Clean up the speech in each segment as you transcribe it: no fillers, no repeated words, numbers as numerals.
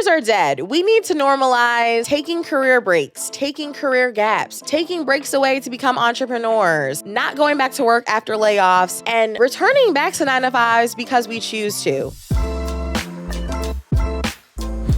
Careers are dead. We need to normalize taking career breaks, taking career gaps, taking breaks away to become entrepreneurs, not going back to work after layoffs, and returning back to 9-to-5s because we choose to.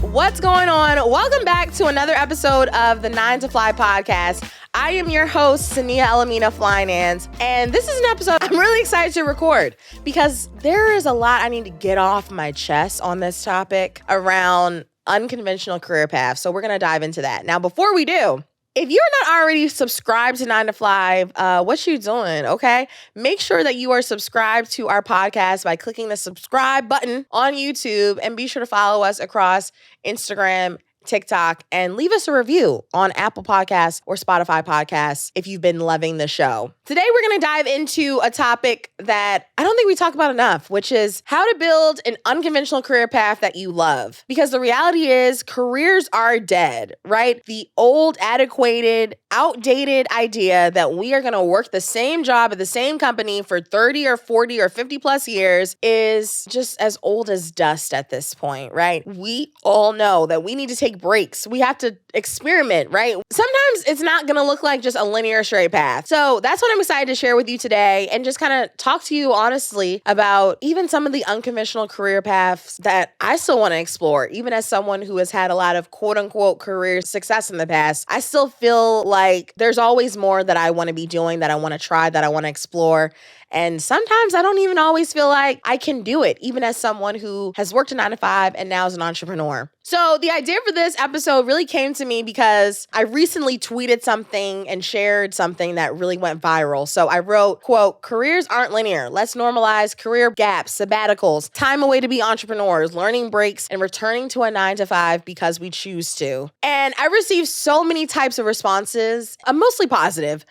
What's going on? Welcome back to another episode of the 9 to Fly podcast. I am your host, Cinneah Flynanced, and this is an episode I'm really excited to record because there is a lot I need to get off my chest on this topic around unconventional career paths. So we're going to dive into that. Now, before we do, if you're not already subscribed to 9 to Fly, what you doing, okay? Make sure that you are subscribed to our podcast by clicking the subscribe button on YouTube, and be sure to follow us across Instagram, TikTok, and leave us a review on Apple Podcasts or Spotify Podcasts if you've been loving the show. Today, we're going to dive into a topic that I don't think we talk about enough, which is how to build an unconventional career path that you love. Because the reality is careers are dead, right? The old, antiquated, outdated idea that we are going to work the same job at the same company for 30 or 40 or 50 plus years is just as old as dust at this point, right? We all know that we need to take breaks. We have to experiment, right? Sometimes it's not going to look like just a linear straight path. So that's what I'm excited to share with you today, and just kind of talk to you honestly about even some of the unconventional career paths that I still want to explore. Even as someone who has had a lot of quote unquote career success in the past, I still feel like there's always more that I want to be doing, that I want to try, that I want to explore. And sometimes I don't even always feel like I can do it, even as someone who has worked a 9-to-5 and now is an entrepreneur. So the idea for this episode really came to me because I recently tweeted something and shared something that really went viral. So I wrote, quote, "Careers aren't linear. Let's normalize career gaps, sabbaticals, time away to be entrepreneurs, learning breaks, and returning to a 9-to-5 because we choose to." And I received so many types of responses, mostly positive,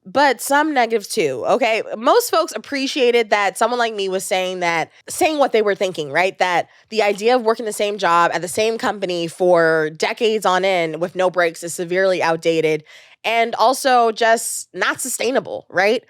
but some negative too, okay? Most folks appreciated that someone like me was saying what they were thinking, right? That the idea of working the same job at the same company for decades on end with no breaks is severely outdated and also just not sustainable, right?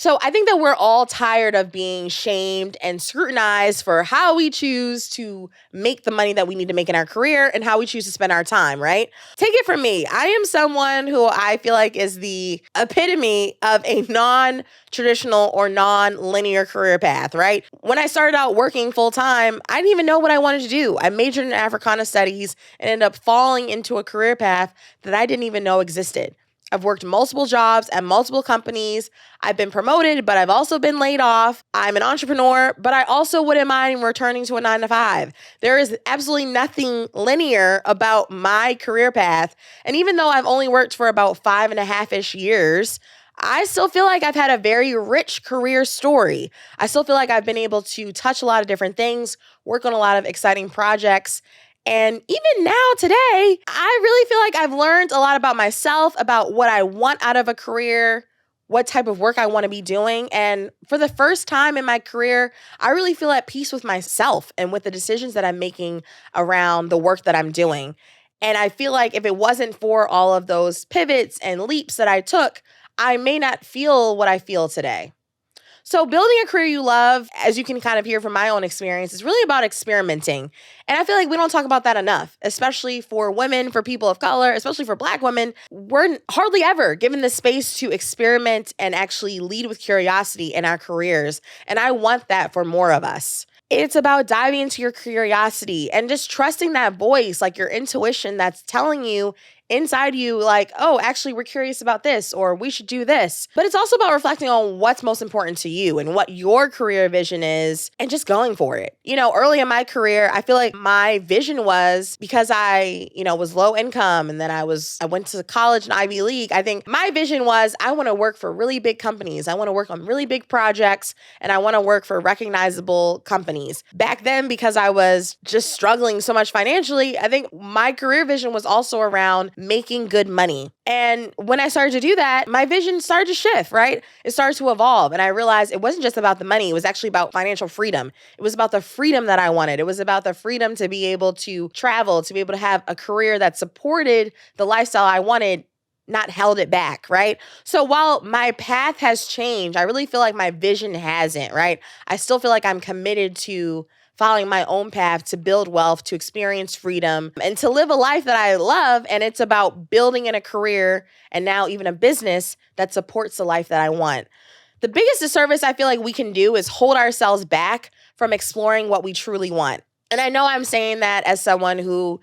So I think that we're all tired of being shamed and scrutinized for how we choose to make the money that we need to make in our career and how we choose to spend our time, right? Take it from me. I am someone who I feel like is the epitome of a non-traditional or non-linear career path, right? When I started out working full-time, I didn't even know what I wanted to do. I majored in Africana studies and ended up falling into a career path that I didn't even know existed. I've worked multiple jobs at multiple companies. I've been promoted, but I've also been laid off. I'm an entrepreneur, but I also wouldn't mind returning to a 9-to-5. There is absolutely nothing linear about my career path. And even though I've only worked for about 5.5-ish years, I still feel like I've had a very rich career story. I still feel like I've been able to touch a lot of different things, work on a lot of exciting projects. And even now, today, I really feel like I've learned a lot about myself, about what I want out of a career, what type of work I want to be doing. And for the first time in my career, I really feel at peace with myself and with the decisions that I'm making around the work that I'm doing. And I feel like if it wasn't for all of those pivots and leaps that I took, I may not feel what I feel today. So building a career you love, as you can kind of hear from my own experience, is really about experimenting. And I feel like we don't talk about that enough, especially for women, for people of color, especially for Black women. We're hardly ever given the space to experiment and actually lead with curiosity in our careers. And I want that for more of us. It's about diving into your curiosity and just trusting that voice, like your intuition that's telling you inside you, like, oh, actually, we're curious about this, or we should do this. But it's also about reflecting on what's most important to you and what your career vision is and just going for it. You know, early in my career, I feel like my vision was, because I, was low income and then I went to college in Ivy League. I think my vision was I want to work for really big companies. I want to work on really big projects, and I want to work for recognizable companies. Back then, because I was just struggling so much financially, I think my career vision was also around making good money. And when I started to do that, my vision started to shift, right? It started to evolve. And I realized it wasn't just about the money. It was actually about financial freedom. It was about the freedom that I wanted. It was about the freedom to be able to travel, to be able to have a career that supported the lifestyle I wanted, not held it back, right? So while my path has changed, I really feel like my vision hasn't, right? I still feel like I'm committed to following my own path to build wealth, to experience freedom, and to live a life that I love. And it's about building in a career and now even a business that supports the life that I want. The biggest disservice I feel like we can do is hold ourselves back from exploring what we truly want. And I know I'm saying that as someone who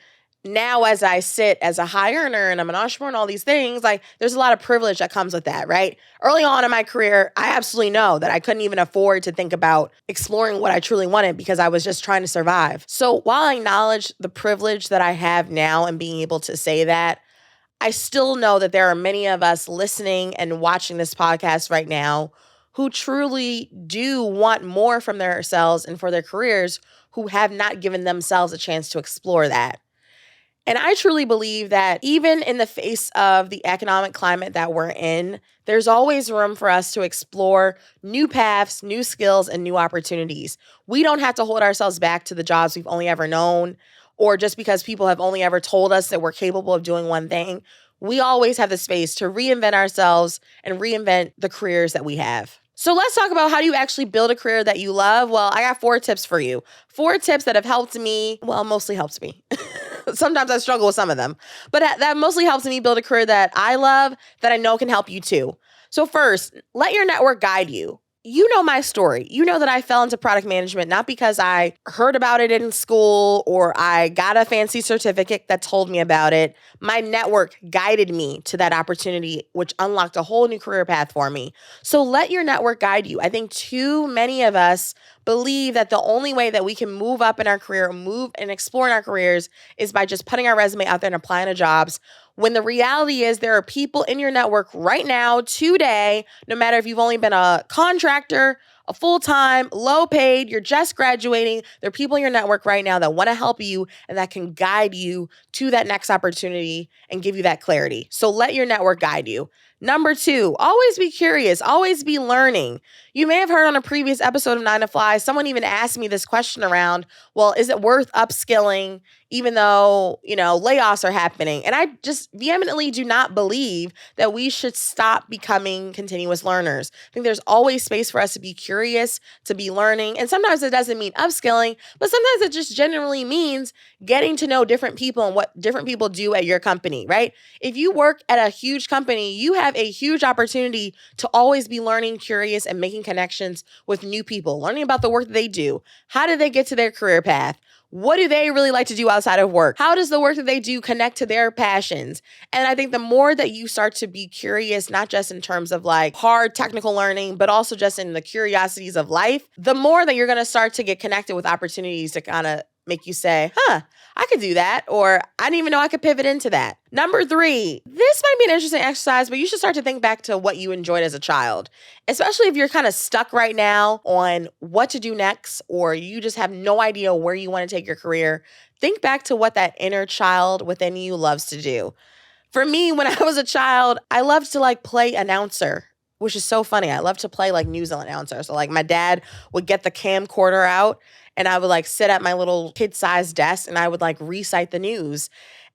now, as I sit as a high earner and I'm an entrepreneur and all these things, like there's a lot of privilege that comes with that, right? Early on in my career, I absolutely know that I couldn't even afford to think about exploring what I truly wanted because I was just trying to survive. So while I acknowledge the privilege that I have now and being able to say that, I still know that there are many of us listening and watching this podcast right now who truly do want more from themselves and for their careers, who have not given themselves a chance to explore that. And I truly believe that even in the face of the economic climate that we're in, there's always room for us to explore new paths, new skills, and new opportunities. We don't have to hold ourselves back to the jobs we've only ever known, or just because people have only ever told us that we're capable of doing one thing. We always have the space to reinvent ourselves and reinvent the careers that we have. So let's talk about how do you actually build a career that you love? Well, I got 4 tips for you. 4 tips that have helped me, well, mostly helped me. Sometimes I struggle with some of them, but that mostly helps me build a career that I love, that I know can help you too. So first, let your network guide you. You know my story. You know that I fell into product management not because I heard about it in school or I got a fancy certificate that told me about it. My network guided me to that opportunity, which unlocked a whole new career path for me. So let your network guide you. I think too many of us believe that the only way that we can move up in our career, move and explore in our careers is by just putting our resume out there and applying to jobs. When the reality is there are people in your network right now, today, no matter if you've only been a contractor, a full-time, low paid, you're just graduating, there are people in your network right now that want to help you and that can guide you to that next opportunity and give you that clarity. So let your network guide you. Number 2, always be curious, always be learning. You may have heard on a previous episode of 9 to Fly, someone even asked me this question around, well, is it worth upskilling even though, layoffs are happening? And I just vehemently do not believe that we should stop becoming continuous learners. I think there's always space for us to be curious, to be learning. And sometimes it doesn't mean upskilling, but sometimes it just generally means getting to know different people and what different people do at your company, right? If you work at a huge company, you have a huge opportunity to always be learning, curious, and making connections with new people, learning about the work that they do. How did they get to their career path? What do they really like to do outside of work? How does the work that they do connect to their passions? And I think the more that you start to be curious, not just in terms of like hard technical learning, but also just in the curiosities of life, the more that you're going to start to get connected with opportunities to kind of make you say, I could do that, or I didn't even know I could pivot into that. Number 3, this might be an interesting exercise, but you should start to think back to what you enjoyed as a child, especially if you're kind of stuck right now on what to do next, or you just have no idea where you want to take your career. Think back to what that inner child within you loves to do. For me, when I was a child, I loved to play announcer, which is so funny. I love to play news announcer. So my dad would get the camcorder out and I would sit at my little kid-sized desk and I would recite the news.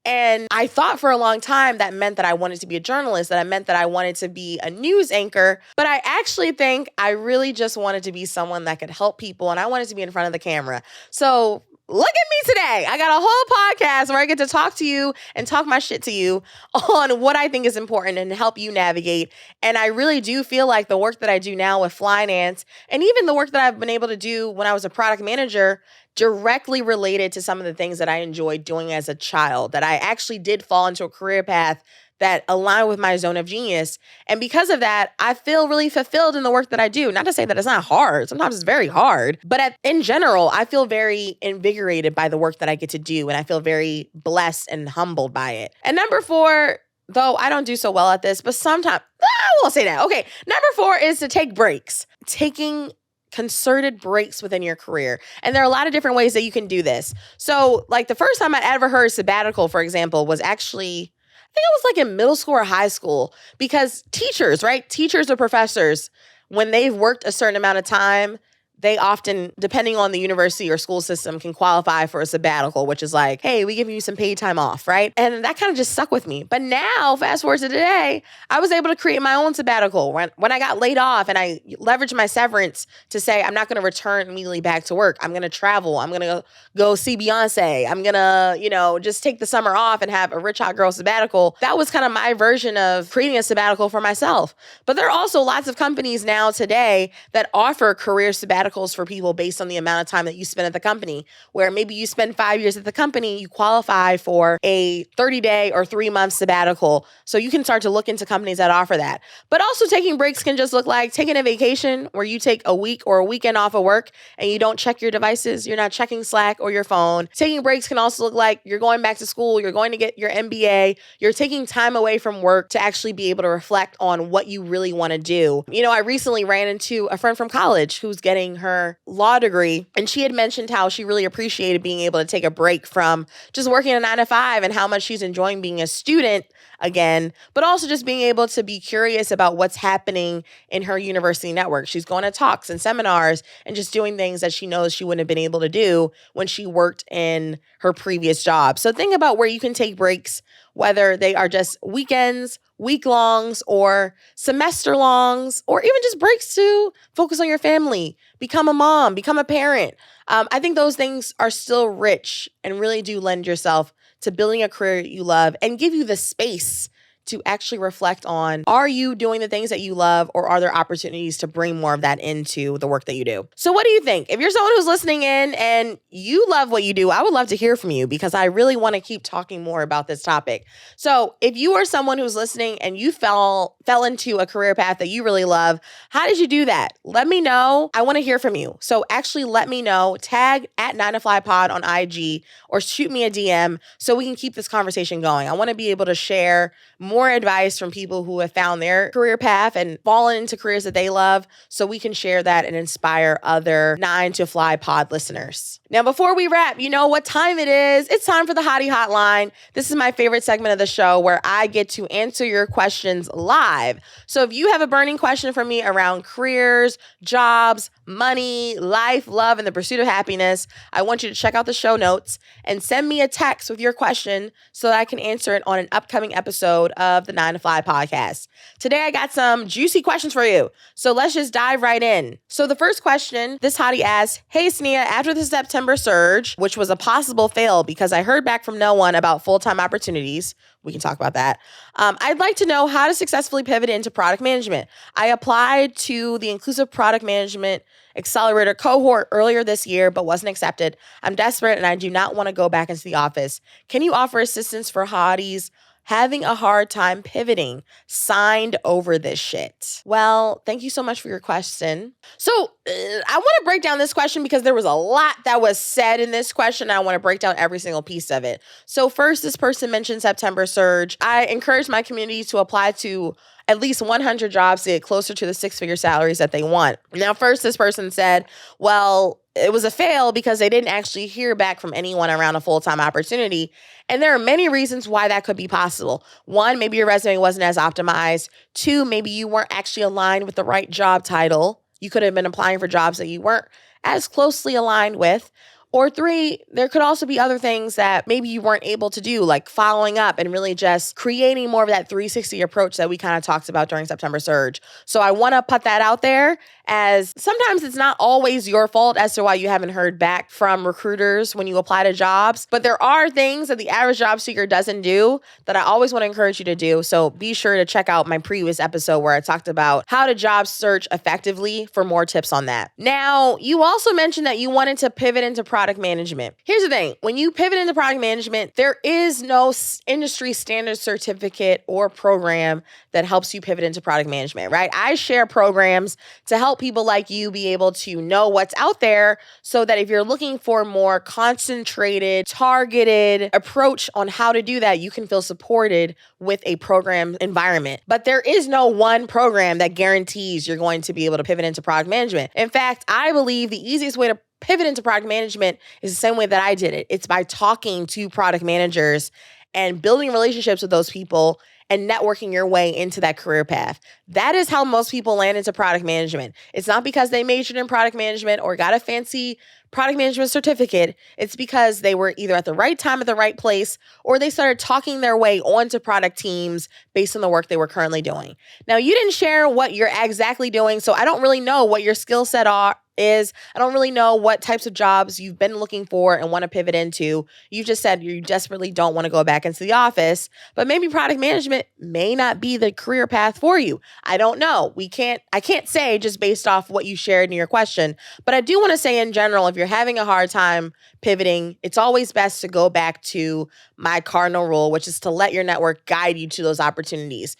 And I thought for a long time that meant that I wanted to be a journalist, that meant that I wanted to be a news anchor. But I actually think I really just wanted to be someone that could help people and I wanted to be in front of the camera. So look at me today. I got a whole podcast where I get to talk to you and talk my shit to you on what I think is important and help you navigate. And I really do feel like the work that I do now with Flynanced and even the work that I've been able to do when I was a product manager directly related to some of the things that I enjoyed doing as a child, that I actually did fall into a career path that align with my zone of genius. And because of that, I feel really fulfilled in the work that I do. Not to say that it's not hard. Sometimes it's very hard. But in general, I feel very invigorated by the work that I get to do. And I feel very blessed and humbled by it. And number 4, though I don't do so well at this, but sometimes, I won't say that. Okay, number 4 is to take breaks. Taking concerted breaks within your career. And there are a lot of different ways that you can do this. So the first time I ever heard sabbatical, for example, was actually, I think it was in middle school or high school, because teachers, right? Teachers or professors, when they've worked a certain amount of time, they often, depending on the university or school system, can qualify for a sabbatical, which is like, hey, we give you some paid time off, right? And that kind of just stuck with me. But now, fast forward to today, I was able to create my own sabbatical when I got laid off, and I leveraged my severance to say, I'm not going to return immediately back to work. I'm going to travel. I'm going to go see Beyonce. I'm going to, just take the summer off and have a rich hot girl sabbatical. That was kind of my version of creating a sabbatical for myself. But there are also lots of companies now today that offer career sabbaticals for people based on the amount of time that you spend at the company, where maybe you spend 5 years at the company, you qualify for a 30-day or 3-month sabbatical. So you can start to look into companies that offer that. But also taking breaks can just look like taking a vacation where you take a week or a weekend off of work and you don't check your devices. You're not checking Slack or your phone. Taking breaks can also look like you're going back to school, you're going to get your MBA, you're taking time away from work to actually be able to reflect on what you really want to do. I recently ran into a friend from college who's getting her law degree, and she had mentioned how she really appreciated being able to take a break from just working a 9 to 5 and how much she's enjoying being a student again, but also just being able to be curious about what's happening in her university network. She's going to talks and seminars and just doing things that she knows she wouldn't have been able to do when she worked in her previous job. So think about where you can take breaks, whether they are just weekends, week-longs, or semester-longs, or even just breaks to focus on your family, become a mom, become a parent. I think those things are still rich and really do lend yourself to building a career you love and give you the space to actually reflect on, are you doing the things that you love, or are there opportunities to bring more of that into the work that you do? So what do you think? If you're someone who's listening in and you love what you do, I would love to hear from you because I really want to keep talking more about this topic. So if you are someone who's listening and you fell into a career path that you really love, how did you do that? Let me know. I want to hear from you. So actually let me know, tag at 9to5pod on IG or shoot me a DM so we can keep this conversation going. I want to be able to share more advice from people who have found their career path and fallen into careers that they love so we can share that and inspire other 9to5pod listeners. Now, before we wrap, you know what time it is. It's time for the HOTTIE Hotline. This is my favorite segment of the show where I get to answer your questions live. So if you have a burning question for me around careers, jobs, money, life, love, and the pursuit of happiness, I want you to check out the show notes and send me a text with your question so that I can answer it on an upcoming episode of the 9to5 podcast. Today, I got some juicy questions for you. So let's just dive right in. So the first question, this hottie asks, hey, Cinneah, after the September surge, which was a possible fail because I heard back from no one about full-time opportunities, we can talk about that. I'd like to know how to successfully pivot into product management. I applied to the Inclusive Product Management Accelerator cohort earlier this year, but wasn't accepted. I'm desperate and I do not want to go back into the office. Can you offer assistance for hotties having a hard time pivoting? Signed over this shit. Well, thank you so much for your question. So I want to break down this question because there was a lot that was said in this question. I want to break down every single piece of it. So first, this person mentioned September surge. I encourage my community to apply to at least 100 jobs to get closer to the 6-figure salaries that they want. Now, first, this person said, well, it was a fail because they didn't actually hear back from anyone around a full-time opportunity. And there are many reasons why that could be possible. 1, maybe your resume wasn't as optimized. 2, maybe you weren't actually aligned with the right job title. You could have been applying for jobs that you weren't as closely aligned with. Or 3, there could also be other things that maybe you weren't able to do, like following up and really just creating more of that 360 approach that we kind of talked about during September surge. So I want to put that out there, as sometimes it's not always your fault as to why you haven't heard back from recruiters when you apply to jobs. But there are things that the average job seeker doesn't do that I always want to encourage you to do. So be sure to check out my previous episode where I talked about how to job search effectively for more tips on that. Now, you also mentioned that you wanted to pivot into product management. Here's the thing. When you pivot into product management, there is no industry standard certificate or program that helps you pivot into product management, right? I share programs to help people like you be able to know what's out there so that if you're looking for a more concentrated, targeted approach on how to do that, you can feel supported with a program environment. But there is no one program that guarantees you're going to be able to pivot into product management. In fact, I believe the easiest way to pivot into product management is the same way that I did it. It's by talking to product managers and building relationships with those people and networking your way into that career path. That is how most people land into product management. It's not because they majored in product management or got a fancy product management certificate. It's because they were either at the right time at the right place, or they started talking their way onto product teams based on the work they were currently doing. Now, you didn't share what you're exactly doing, so I don't really know what your skill set is. I don't really know what types of jobs you've been looking for and want to pivot into. You just said you desperately don't want to go back into the office, but maybe product management may not be the career path for you. I don't know. I can't say just based off what you shared in your question, but I do want to say in general, if you're having a hard time pivoting, it's always best to go back to my cardinal rule, which is to let your network guide you to those opportunities.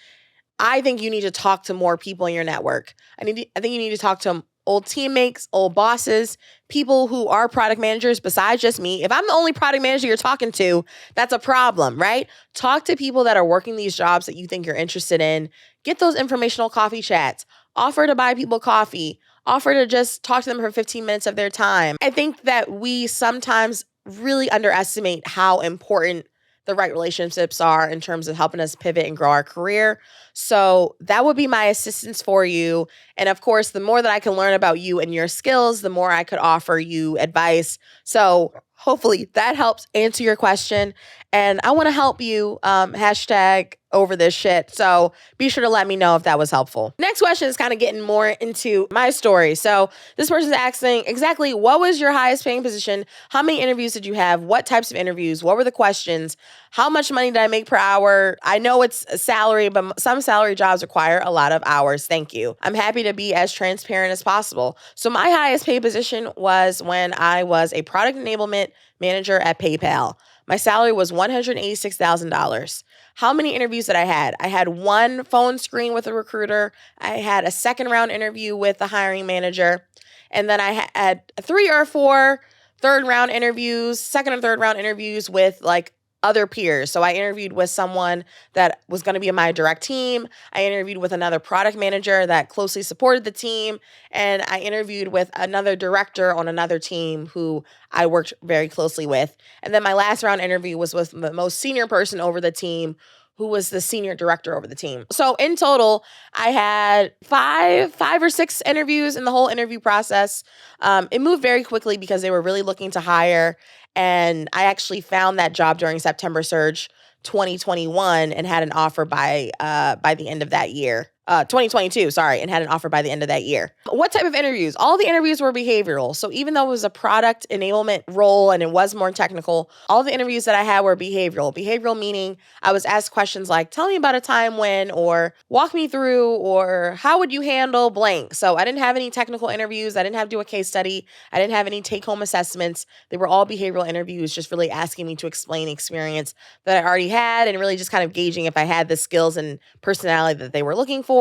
I think you need to talk to more people in your network. I think you need to talk to old teammates, old bosses, people who are product managers besides just me. If I'm the only product manager you're talking to, that's a problem, right? Talk to people that are working these jobs that you think you're interested in. Get those informational coffee chats. Offer to buy people coffee. Offer to just talk to them for 15 minutes of their time. I think that we sometimes really underestimate how important the right relationships are in terms of helping us pivot and grow our career. So that would be my assistance for you. And of course, the more that I can learn about you and your skills, the more I could offer you advice. So hopefully that helps answer your question. And I want to help you, hashtag over this shit. So be sure to let me know if that was helpful. Next question is kind of getting more into my story. So this person's asking exactly what was your highest paying position? How many interviews did you have? What types of interviews? What were the questions? How much money did I make per hour? I know it's a salary, but some salary jobs require a lot of hours. Thank you. I'm happy to be as transparent as possible. So my highest paid position was when I was a product enablement manager at PayPal. My salary was $186,000. How many interviews did I had? I had one phone screen with a recruiter. I had a second round interview with the hiring manager. And then I had 3 or 4 second or third round interviews with like other peers. So I interviewed with someone that was going to be in my direct team. I interviewed with another product manager that closely supported the team. And I interviewed with another director on another team who I worked very closely with. And then my last round interview was with the most senior person over the team, who was the senior director over the team. So in total, I had five or six interviews in the whole interview process. It moved very quickly because they were really looking to hire. And I actually found that job during September Surge 2021 and had an offer by the end of that year. 2022, and had an offer by the end of that year. What type of interviews? All the interviews were behavioral. So even though it was a product enablement role and it was more technical, all the interviews that I had were behavioral. Behavioral meaning I was asked questions like, tell me about a time when, or walk me through, or how would you handle blank? So I didn't have any technical interviews. I didn't have to do a case study. I didn't have any take-home assessments. They were all behavioral interviews, just really asking me to explain experience that I already had and really just kind of gauging if I had the skills and personality that they were looking for.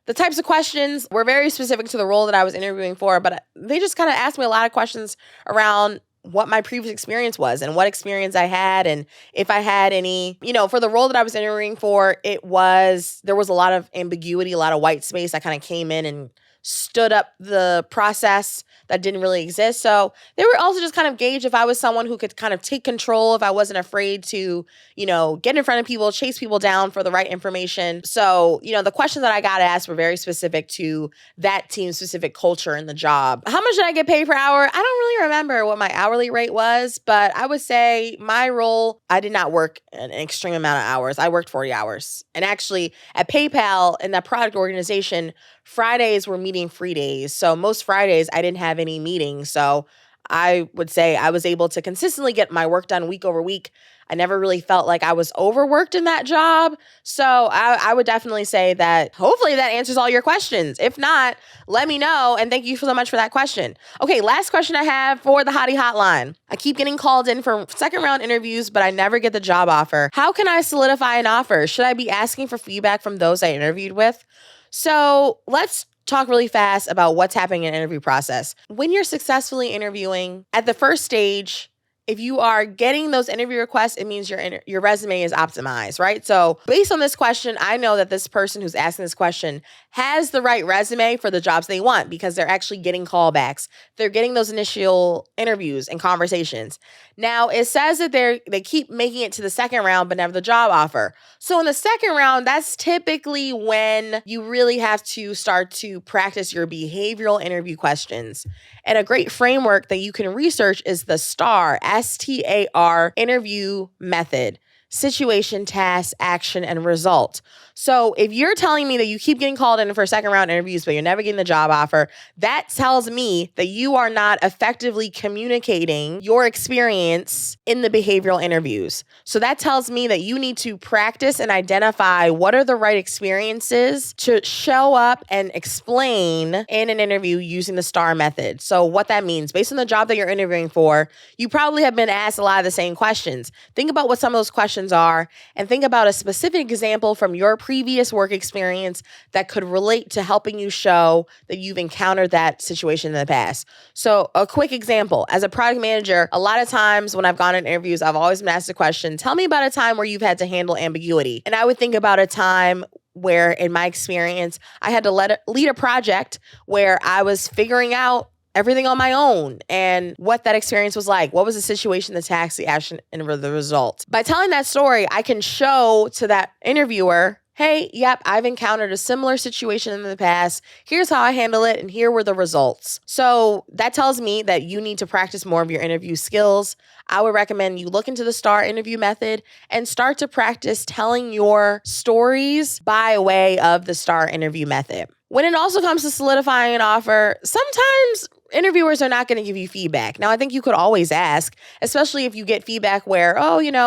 The types of questions were very specific to the role that I was interviewing for, but they just kind of asked me a lot of questions around what my previous experience was and what experience I had, and if I had any, for the role that I was interviewing for, there was a lot of ambiguity, a lot of white space. I kind of came in and stood up the process that didn't really exist. So they were also just kind of gauge if I was someone who could kind of take control, if I wasn't afraid to, get in front of people, chase people down for the right information. So, the questions that I got asked were very specific to that team's specific culture and the job. How much did I get paid per hour? I don't really remember what my hourly rate was, but I would say my role, I did not work an extreme amount of hours. I worked 40 hours. And actually at PayPal, in that product organization, Fridays were meeting free days. So most Fridays I didn't have any meetings. So I would say I was able to consistently get my work done week over week. I never really felt like I was overworked in that job. So I would definitely say that hopefully that answers all your questions. If not, let me know. And thank you so much for that question. Okay, last question I have for the HOTTIE hotline. I keep getting called in for second round interviews, but I never get the job offer. How can I solidify an offer? Should I be asking for feedback from those I interviewed with? So let's talk really fast about what's happening in an interview process. When you're successfully interviewing, at the first stage, if you are getting those interview requests, it means your resume is optimized, right? So based on this question, I know that this person who's asking this question has the right resume for the jobs they want because they're actually getting callbacks. They're getting those initial interviews and conversations. Now, it says that they keep making it to the second round, but never the job offer. So in the second round, that's typically when you really have to start to practice your behavioral interview questions. And a great framework that you can research is the STAR, STAR interview method: situation, task, action, and result. So if you're telling me that you keep getting called in for second round interviews, but you're never getting the job offer, that tells me that you are not effectively communicating your experience in the behavioral interviews. So that tells me that you need to practice and identify what are the right experiences to show up and explain in an interview using the STAR method. So what that means, based on the job that you're interviewing for, you probably have been asked a lot of the same questions. Think about what some of those questions are and think about a specific example from your previous work experience that could relate to helping you show that you've encountered that situation in the past. So a quick example, as a product manager, a lot of times when I've gone in interviews, I've always been asked the question, tell me about a time where you've had to handle ambiguity. And I would think about a time where, in my experience, I had to lead a project where I was figuring out everything on my own and what that experience was like. What was the situation, the task, the action, and the result? By telling that story, I can show to that interviewer, hey, yep, I've encountered a similar situation in the past. Here's how I handle it, and here were the results. So that tells me that you need to practice more of your interview skills. I would recommend you look into the STAR interview method and start to practice telling your stories by way of the STAR interview method. When it also comes to solidifying an offer, sometimes interviewers are not going to give you feedback. Now, I think you could always ask, especially if you get feedback where,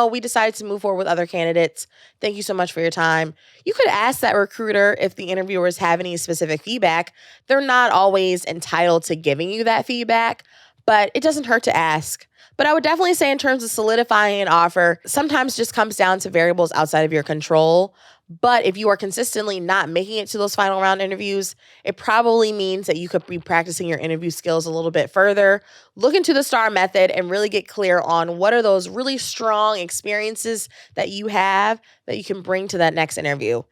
we decided to move forward with other candidates. Thank you so much for your time. You could ask that recruiter if the interviewers have any specific feedback. They're not always entitled to giving you that feedback, but it doesn't hurt to ask. But I would definitely say in terms of solidifying an offer, sometimes just comes down to variables outside of your control. But if you are consistently not making it to those final round interviews, it probably means that you could be practicing your interview skills a little bit further. Look into the STAR method and really get clear on what are those really strong experiences that you have that you can bring to that next interview.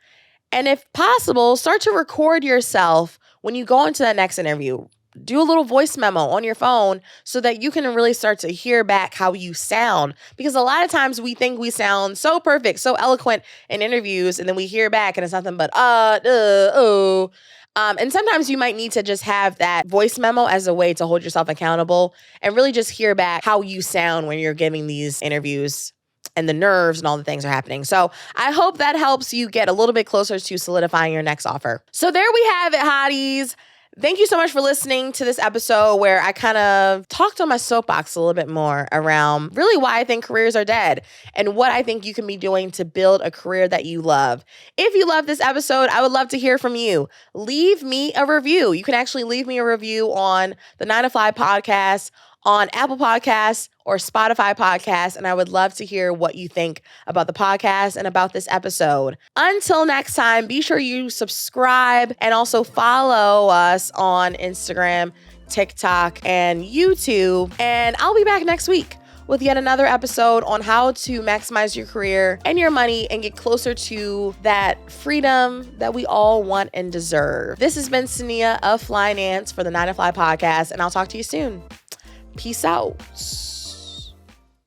And if possible, start to record yourself when you go into that next interview. Do a little voice memo on your phone so that you can really start to hear back how you sound. Because a lot of times we think we sound so perfect, so eloquent in interviews, and then we hear back and it's nothing but, and sometimes you might need to just have that voice memo as a way to hold yourself accountable and really just hear back how you sound when you're giving these interviews and the nerves and all the things are happening. So I hope that helps you get a little bit closer to solidifying your next offer. So there we have it, hotties. Thank you so much for listening to this episode where I kind of talked on my soapbox a little bit more around really why I think careers are dead and what I think you can be doing to build a career that you love. If you love this episode, I would love to hear from you. Leave me a review. You can actually leave me a review on the 9 to Fly podcast, on Apple Podcasts or Spotify Podcasts, and I would love to hear what you think about the podcast and about this episode. Until next time, be sure you subscribe and also follow us on Instagram, TikTok, and YouTube. And I'll be back next week with yet another episode on how to maximize your career and your money and get closer to that freedom that we all want and deserve. This has been Cinneah of Flynanced for the 9 to Fly podcast, and I'll talk to you soon. Peace out.